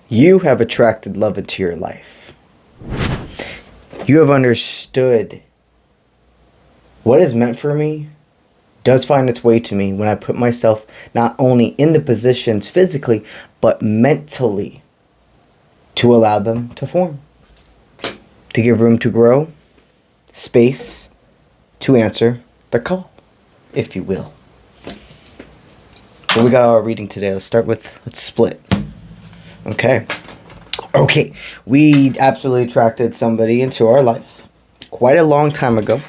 You have attracted love into your life. You have understood what is meant for me does find its way to me when I put myself not only in the positions physically, but mentally to allow them to form. To give room to grow, space to answer the call, if you will. So we got our reading today. Let's split. Okay, we absolutely attracted somebody into our life quite a long time ago.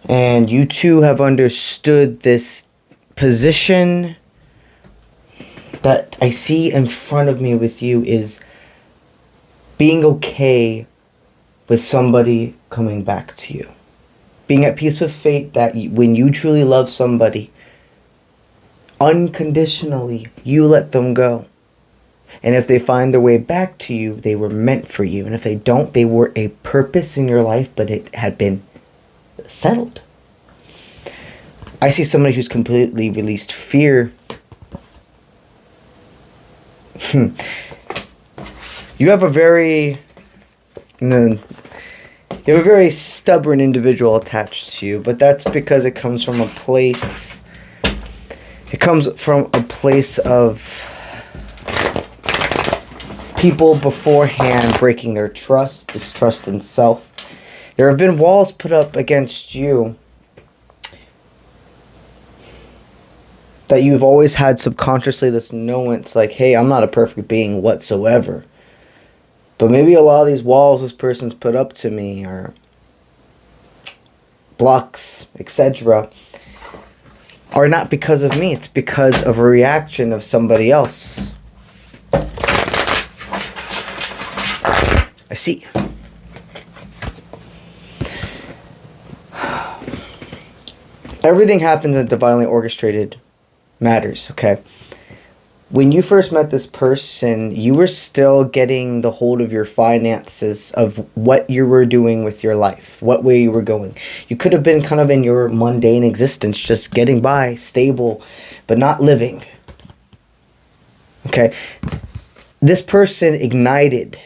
And you two have understood this position that I see in front of me with you is being okay with somebody coming back to you. Being at peace with fate that when you truly love somebody, unconditionally, you let them go. And if they find their way back to you, they were meant for you. And if they don't, they were a purpose in your life, but it had been settled. I see somebody who's completely released fear. You have a very stubborn individual attached to you, but that's because it comes from a place. It comes from a place of people beforehand breaking their trust, distrust in self. There have been walls put up against you that you've always had subconsciously this knowance like, hey, I'm not a perfect being whatsoever. But maybe a lot of these walls this person's put up to me or blocks, etc., are not because of me. It's because of a reaction of somebody else. I see. Everything happens in divinely orchestrated matters, okay? When you first met this person, you were still getting the hold of your finances, of what you were doing with your life, what way you were going. You could have been kind of in your mundane existence, just getting by, stable, but not living. Okay? This person ignited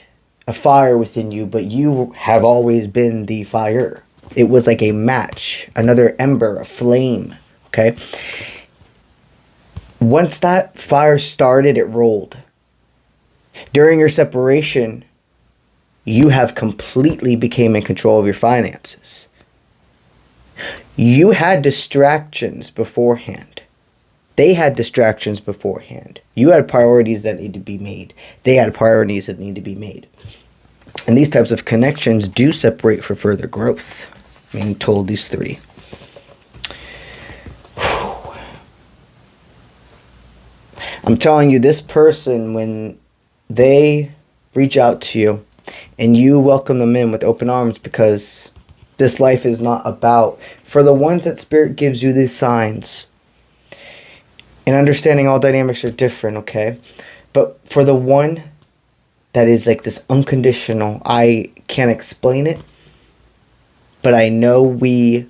a fire within you, but you have always been the fire. It was like a match, another ember, a flame, okay? Once that fire started, it rolled. During your separation, you have completely became in control of your finances. You had distractions beforehand. They had distractions beforehand. You had priorities that need to be made. They had priorities that need to be made. And these types of connections do separate for further growth. Being told these three. I'm telling you, this person, when they reach out to you and you welcome them in with open arms, because this life is not about, for the ones that Spirit gives you these signs, and understanding all dynamics are different, okay? But for the one that is like this unconditional, I can't explain it, but I know we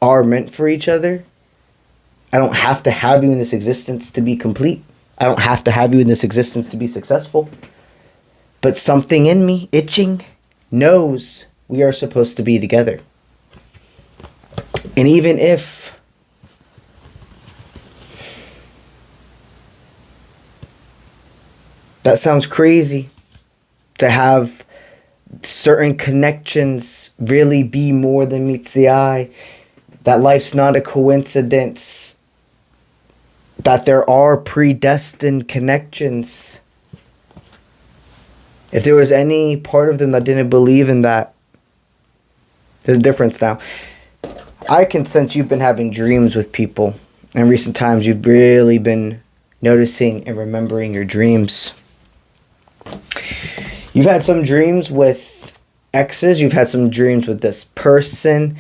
are meant for each other. I don't have to have you in this existence to be complete. I don't have to have you in this existence to be successful. But something in me, itching, knows we are supposed to be together. And even if that sounds crazy, to have certain connections really be more than meets the eye, that life's not a coincidence, that there are predestined connections. If there was any part of them that didn't believe in that, there's a difference now. I can sense you've been having dreams with people. In recent times, you've really been noticing and remembering your dreams. You've had some dreams with exes. You've had some dreams with this person.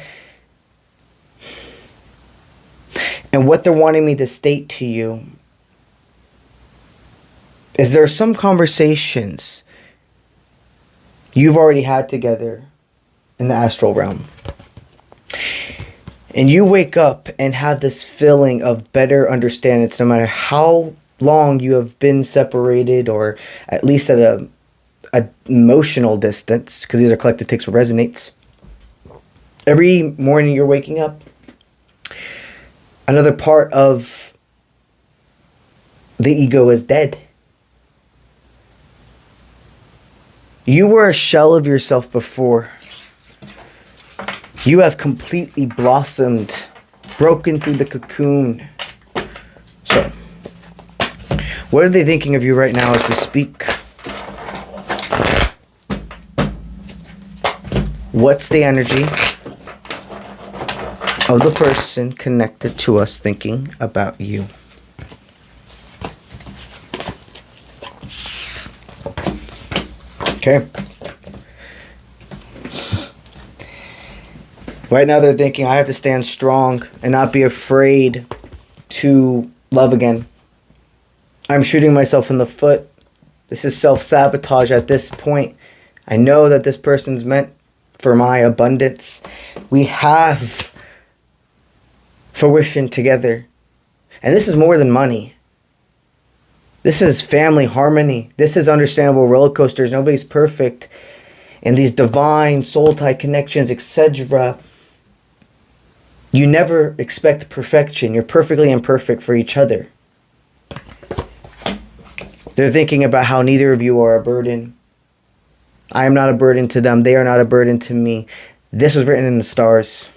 And what they're wanting me to state to you is there are some conversations you've already had together in the astral realm. And you wake up and have this feeling of better understanding, no matter how long you have been separated, or at least at a emotional distance, because these are collective ticks with resonates. Every morning you're waking up, another part of the ego is dead. You were a shell of yourself before. You have completely blossomed, broken through the cocoon. So, what are they thinking of you right now as we speak? What's the energy of the person connected to us thinking about you? Okay. Right now they're thinking, I have to stand strong and not be afraid to love again. I'm shooting myself in the foot. This is self-sabotage at this point. I know that this person's meant for my abundance. We have fruition together. And this is more than money. This is family harmony. This is understandable roller coasters. Nobody's perfect. And these divine soul tie connections, etc. You never expect perfection. You're perfectly imperfect for each other. They're thinking about how neither of you are a burden. I am not a burden to them. They are not a burden to me. This was written in the stars.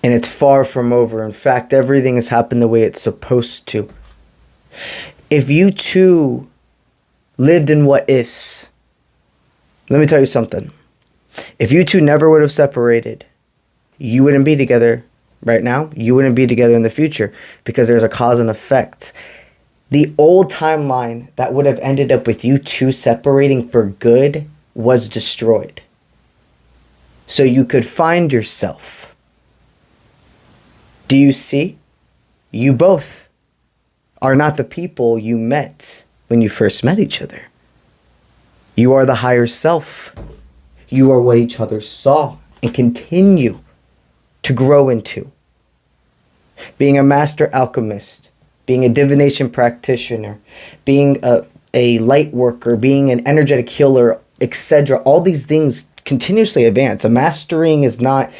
And it's far from over. In fact, everything has happened the way it's supposed to. If you two lived in what ifs, let me tell you something. If you two never would have separated, you wouldn't be together right now. You wouldn't be together in the future, because there's a cause and effect. The old timeline that would have ended up with you two separating for good was destroyed. So you could find yourself. Do you see? You both are not the people you met when you first met each other. You are the higher self. You are what each other saw and continue to grow into. Being a master alchemist, being a divination practitioner, being a light worker, being an energetic healer, etc. All these things continuously advance. A mastering is not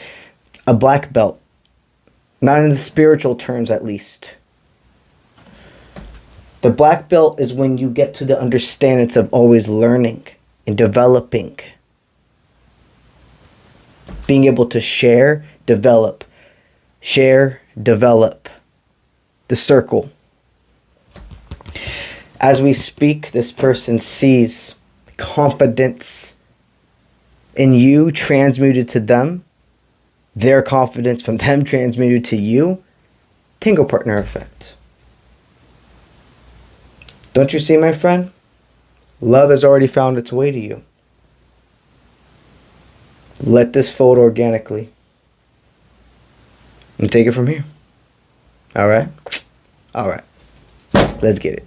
a black belt. Not in the spiritual terms, at least. The black belt is when you get to the understandings of always learning and developing. Being able to share, develop. Share, develop. The circle. As we speak, this person sees confidence in you transmuted to them. Their confidence from them transmuted to you. Tingle partner effect. Don't you see, my friend? Love has already found its way to you. Let this fold organically. And take it from here. All right? All right. Let's get it.